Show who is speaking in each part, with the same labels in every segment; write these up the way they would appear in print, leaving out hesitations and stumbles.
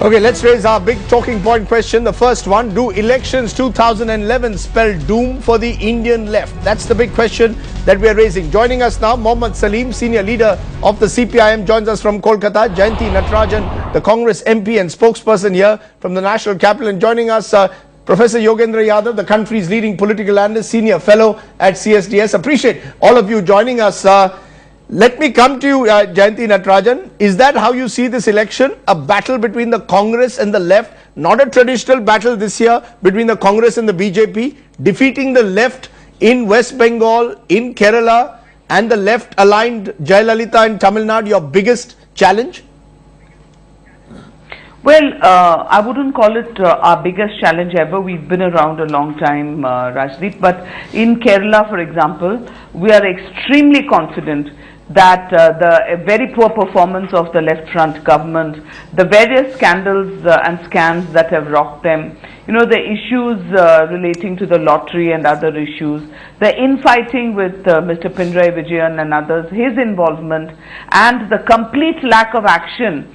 Speaker 1: Okay, let's raise our big talking point question. The first one, do elections 2011 spell doom for the Indian left? That's the big question that we are raising. Joining us now, Mohammad Salim, senior leader of the CPIM, joins us from Kolkata. Jayanti Natarajan, the Congress MP and spokesperson here from the National Capital. And joining us, Professor Yogendra Yadav, the country's leading political analyst, senior fellow at CSDS. Appreciate all of you joining us. Let me come to you, Jayanti Natarajan. Is that how you see this election? A battle between the Congress and the left, not a traditional battle this year between the Congress and the BJP, defeating the left in West Bengal, in Kerala, and the left aligned Jayalalitha in Tamil Nadu, your biggest challenge?
Speaker 2: Well, I wouldn't call it our biggest challenge ever. We've been around a long time, Rajdeep. But in Kerala, for example, we are extremely confident that the very poor performance of the left front government, the various scandals and scams that have rocked them, you know, the issues relating to the lottery and other issues, the infighting with Mr. Pinarayi Vijayan and others, his involvement, and the complete lack of action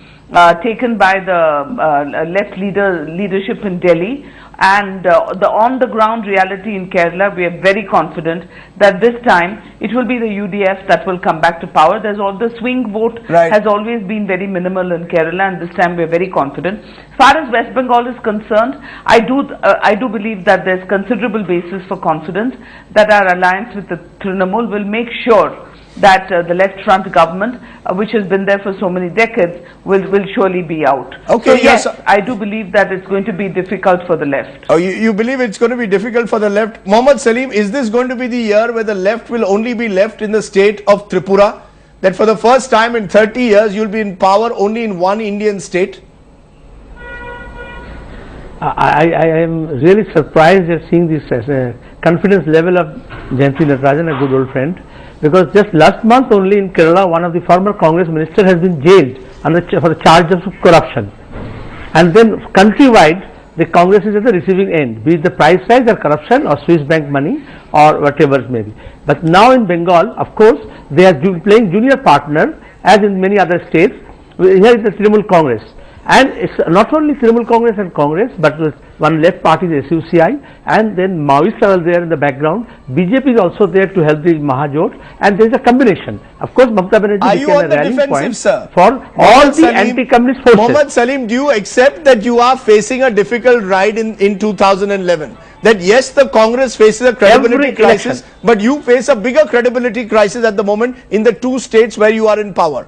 Speaker 2: taken by the left leadership in Delhi, and the on-the-ground reality in Kerala, we are very confident that this time it will be the UDF that will come back to power. There's all the swing vote has always been very minimal in Kerala, and this time we are very confident. As far as West Bengal is concerned, I do believe that there's considerable basis for confidence that our alliance with the Trinamool will make sure that the left front government, which has been there for so many decades, will surely be out.
Speaker 1: Okay,
Speaker 2: so yes, I do believe that it's going to be difficult for the left.
Speaker 1: Oh, you believe it's going to be difficult for the left? Mohammad Salim, is this going to be the year where the left will only be left in the state of Tripura? That for the first time in 30 years, you'll be in power only in one Indian state?
Speaker 3: I am really surprised at seeing this confidence level of Jayanti Natarajan, a good old friend. Because just last month only in Kerala, one of the former Congress ministers has been jailed for the charge of corruption. And then countrywide, the Congress is at the receiving end, be it the price rise or corruption or Swiss bank money or whatever it may be. But now in Bengal, of course, they are playing junior partner, as in many other states. Here is the Trinamool Congress. And it's not only Trinamool Congress and Congress, but one left party, the SUCI, and then Maoists are there in the background. BJP is also there to help the Mahajot, and there is a combination. Of course, Mamata Banerjee became a rallying point for all the anti-communist forces.
Speaker 1: Mohammad Salim, do you accept that you are facing a difficult ride in 2011? That yes, the Congress faces a credibility crisis, but you face a bigger credibility crisis at the moment in the two states where you are in power.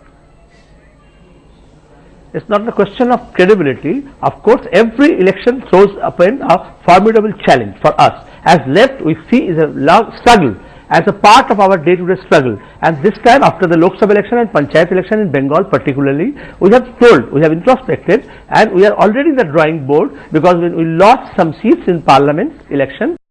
Speaker 3: It's not the question of credibility. Of course, every election throws up a formidable challenge for us. As left, we see is a struggle as a part of our day-to-day struggle. And this time, after the Lok Sabha election and Panchayat election in Bengal particularly, we have introspected, and we are already in the drawing board, because when we lost some seats in parliament election,